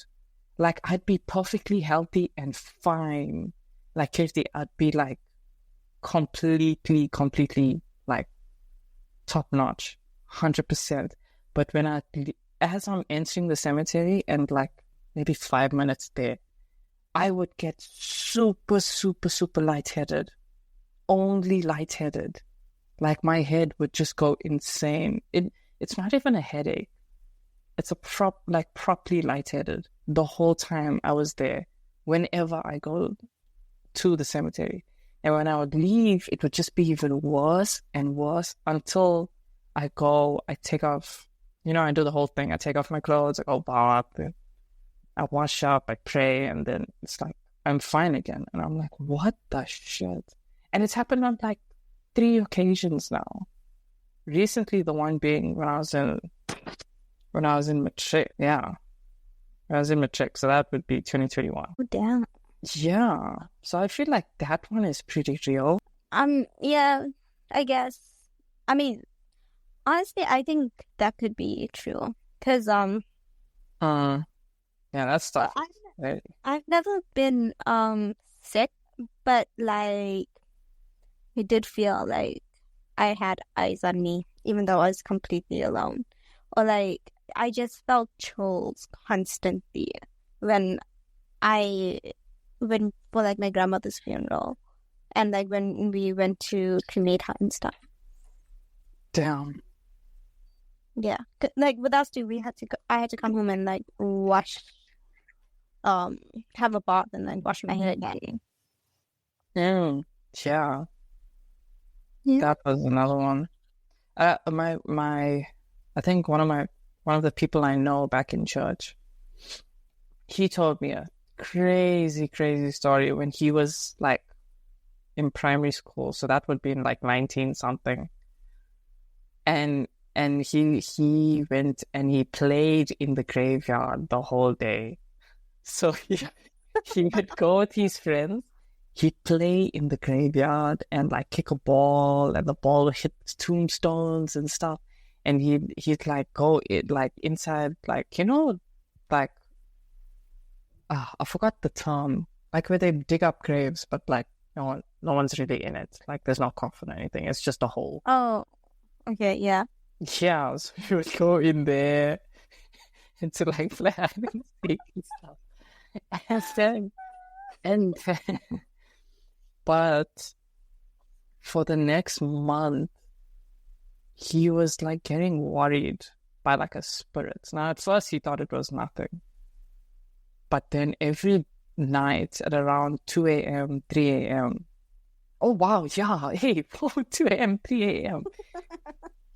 [SPEAKER 2] Like, I'd be perfectly healthy and fine. Like, Kirti, I'd be like completely like top notch, 100%. But as I'm entering the cemetery and like maybe 5 minutes there, I would get super lightheaded. Only lightheaded. Like, my head would just go insane. It's not even a headache. It's properly lightheaded. The whole time I was there, whenever I go to the cemetery, And when I would leave, it would just be even worse and worse until I take off, I do the whole thing. I take off my clothes, I go bath, I wash up, I pray, and then it's like, I'm fine again. And I'm like, what the shit? And it's happened on like 3 occasions now. Recently, the one being when I was in matric. Yeah. When I was in matric. So that would be 2021.
[SPEAKER 1] Oh, damn.
[SPEAKER 2] Yeah. So I feel like that one is pretty real.
[SPEAKER 1] Yeah, I guess. I mean, honestly, I think that could be true. Because,
[SPEAKER 2] yeah, that's tough.
[SPEAKER 1] I've never been, sick, but, like, it did feel like I had eyes on me, even though I was completely alone. Or, like, I just felt chills constantly when for, like, my grandmother's funeral. And, like, when we went to cremate her and stuff.
[SPEAKER 2] Damn.
[SPEAKER 1] Yeah. Like, with us too, I had to come home and, like, have a bath and, like, wash my hair again.
[SPEAKER 2] Yeah.
[SPEAKER 1] Yeah.
[SPEAKER 2] That was another one. I think one of the people I know back in church, he told me a crazy, crazy story when he was like in primary school. So that would be in like 19 something. And he went and he played in the graveyard the whole day. So he would go with his friends. He'd play in the graveyard and like kick a ball, and the ball would hit tombstones and stuff. And he'd like go inside, like, like I forgot the term, like where they dig up graves, but like no one's really in it. Like there's no coffin or anything. It's just a hole.
[SPEAKER 1] Oh, okay, yeah.
[SPEAKER 2] Yeah, so he would go in there and to like play hide and seek and stuff. And then but for the next month, he was like getting worried by like a spirit. Now, at first, he thought it was nothing. But then every night at around 2 a.m., 3 a.m., oh, wow, yeah, hey, 2 a.m., 3 a.m.,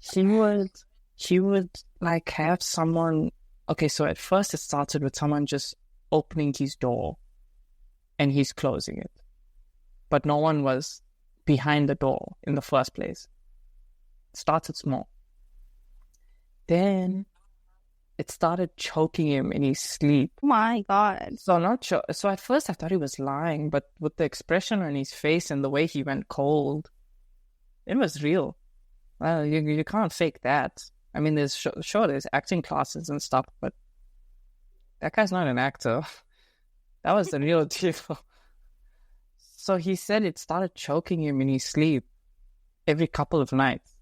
[SPEAKER 2] he would like have someone. Okay, so at first it started with someone just opening his door and he's closing it. But no one was behind the door in the first place. It started small. Then it started choking him in his sleep.
[SPEAKER 1] Oh my God.
[SPEAKER 2] So at first I thought he was lying, but with the expression on his face and the way he went cold, it was real. Well, you can't fake that. I mean, there's acting classes and stuff, but that guy's not an actor. That was the real deal. So he said it started choking him in his sleep every couple of nights.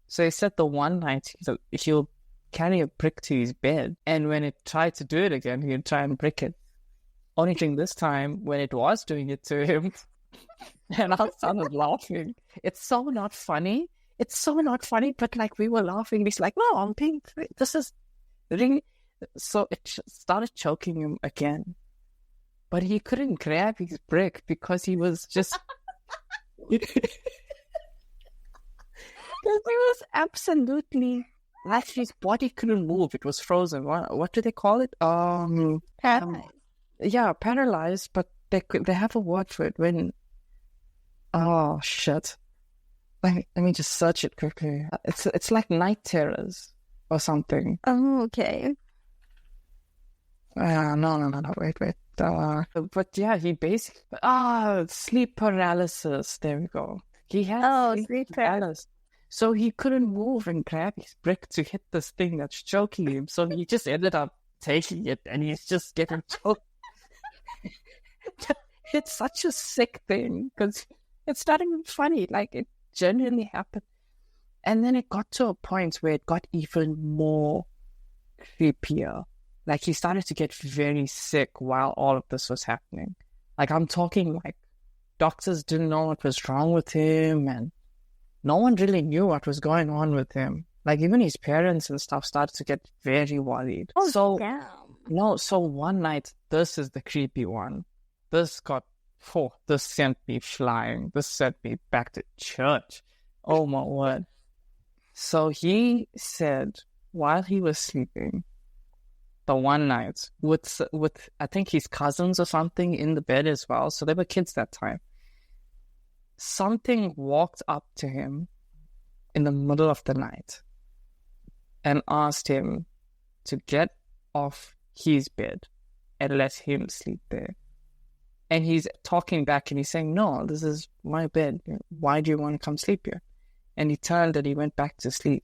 [SPEAKER 2] So he said the one night he'll carry a brick to his bed, and when it tried to do it again, he'd try and brick it. Only thing this time, when it was doing it to him, and I started laughing. It's so not funny. But like we were laughing. He's like, no, I'm being, this is really. So it started choking him again. But he couldn't grab his brick because he was just... Because he was absolutely... Like his body couldn't move. It was frozen. What do they call it?
[SPEAKER 1] Paralyzed.
[SPEAKER 2] Yeah, paralyzed, but they have a word for it when... Oh, shit. Let me just search it quickly. It's like night terrors or something.
[SPEAKER 1] Oh, okay.
[SPEAKER 2] No, wait. But yeah, he basically... sleep paralysis. There we go. He had sleep paralysis. So he couldn't move and grab his brick to hit this thing that's choking him. So he just ended up taking it and he's just getting choked. It's such a sick thing because it's not even funny. Like, it genuinely happened. And then it got to a point where it got even more creepier. Like, he started to get very sick while all of this was happening. Like, I'm talking like doctors didn't know what was wrong with him, and no one really knew what was going on with him. Like, even his parents and stuff started to get very worried.
[SPEAKER 1] Oh, damn.
[SPEAKER 2] No, so one night, this is the creepy one. This got Oh, this sent me flying. This sent me back to church. Oh my word. So he said while he was sleeping, the one night with I think his cousins or something in the bed as well. So they were kids that time. Something walked up to him in the middle of the night and asked him to get off his bed and let him sleep there. And he's talking back and he's saying, no, this is my bed. Why do you want to come sleep here? And he turned and he went back to sleep.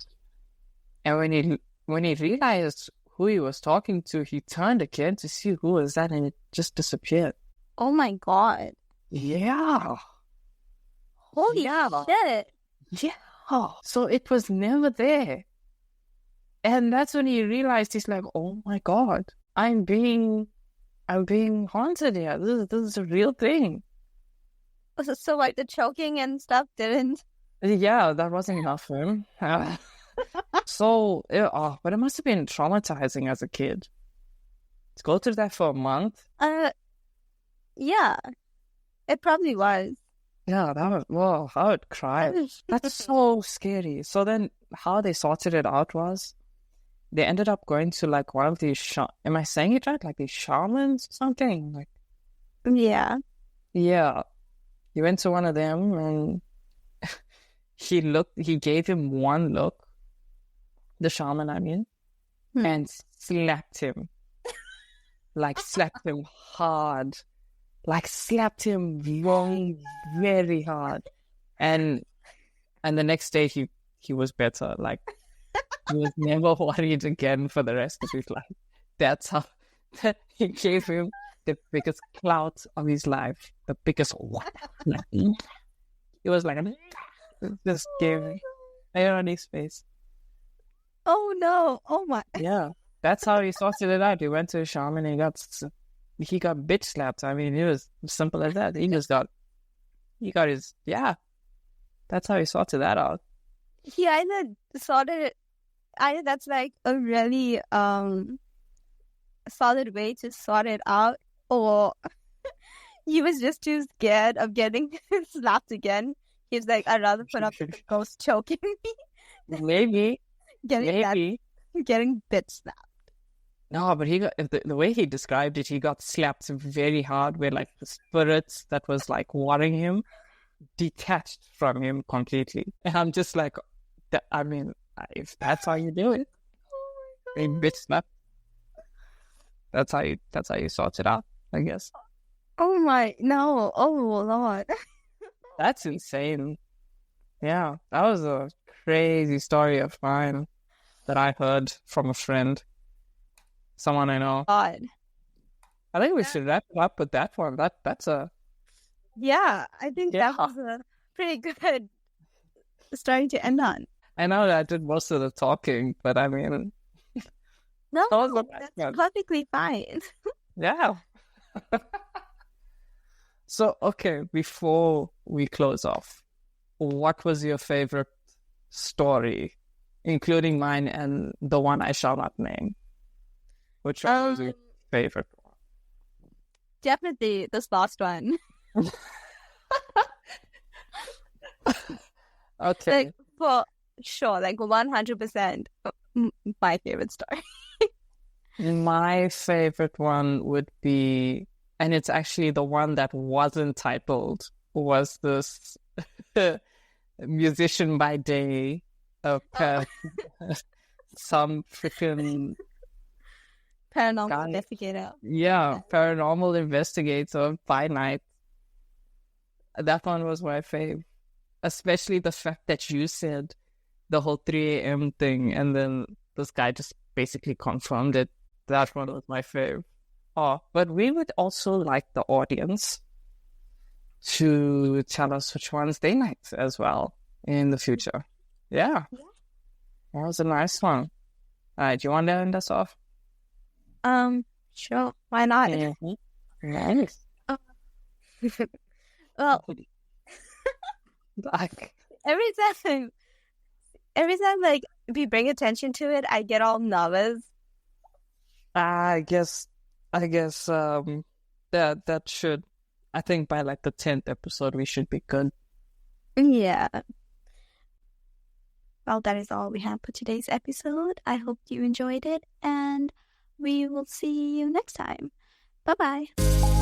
[SPEAKER 2] And when he realized who he was talking to, he turned again to see who was that, and it just disappeared.
[SPEAKER 1] Oh my God.
[SPEAKER 2] Yeah.
[SPEAKER 1] Holy shit.
[SPEAKER 2] Yeah. So it was never there. And that's when he realized, he's like, oh my God, I'm being haunted here. This is a real thing.
[SPEAKER 1] So like the choking and stuff didn't?
[SPEAKER 2] Yeah, that wasn't enough for him. But it must have been traumatizing as a kid. To go through that for a month.
[SPEAKER 1] Yeah, it probably was.
[SPEAKER 2] Yeah, that was, whoa, I would cry. That's so scary. So then how they sorted it out was they ended up going to like one of these, am I saying it right? Like these shamans or something? Like,
[SPEAKER 1] yeah.
[SPEAKER 2] Yeah. He went to one of them and he gave him one look, the shaman, I mean, and slapped him. Like slapped him hard. Like slapped him very hard. And the next day he was better. Like he was never worried again for the rest of his life. That's how he gave him the biggest clout of his life. The biggest what? He was like just gave me hair on his face.
[SPEAKER 1] Oh no. Oh my.
[SPEAKER 2] Yeah. That's how he sorted it out. He went to a shaman and he got bitch slapped. I mean, it was simple as that. He got his, yeah. That's how he sorted that out.
[SPEAKER 1] He either that's like a really solid way to sort it out, or he was just too scared of getting slapped again. He's like, I'd rather put up with the ghost choking me.
[SPEAKER 2] Maybe.
[SPEAKER 1] getting bitch slapped.
[SPEAKER 2] No, but he got the way he described it, he got slapped very hard where like the spirits that was like worrying him detached from him completely. And I'm just like, I mean, if that's how you do it, bitch slap. That's how you sort it out, I guess.
[SPEAKER 1] Oh my, no. Oh Lord.
[SPEAKER 2] That's insane. Yeah, that was a crazy story of mine that I heard from a friend. Someone I know.
[SPEAKER 1] God.
[SPEAKER 2] I think we should wrap it up with that one. That's a...
[SPEAKER 1] Yeah, I think that was a pretty good story to end on.
[SPEAKER 2] I know that I did most of the talking, but I mean...
[SPEAKER 1] No, that's perfectly fine.
[SPEAKER 2] Yeah. So, okay, before we close off, what was your favorite story, including mine and the one I shall not name? Which one was your favorite one?
[SPEAKER 1] Definitely this last one.
[SPEAKER 2] Okay.
[SPEAKER 1] Like, for sure, like 100% my favorite story.
[SPEAKER 2] My favorite one would be, and it's actually the one that wasn't titled, was this musician by day, some freaking
[SPEAKER 1] Paranormal investigator.
[SPEAKER 2] Yeah, paranormal investigator by night. That one was my fave. Especially the fact that you said the whole 3 a.m. thing, and then this guy just basically confirmed it. That one was my fave. Oh, but we would also like the audience to tell us which ones they liked as well in the future. Yeah. That was a nice one. All right, do you want to end us off?
[SPEAKER 1] Sure. Why not?
[SPEAKER 2] Mm-hmm. Nice.
[SPEAKER 1] Well,
[SPEAKER 2] like
[SPEAKER 1] every time like we bring attention to it, I get all nervous.
[SPEAKER 2] I guess that should I think by like the 10th episode, we should be good.
[SPEAKER 1] Yeah. Well, that is all we have for today's episode. I hope you enjoyed it, and we will see you next time. Bye-bye.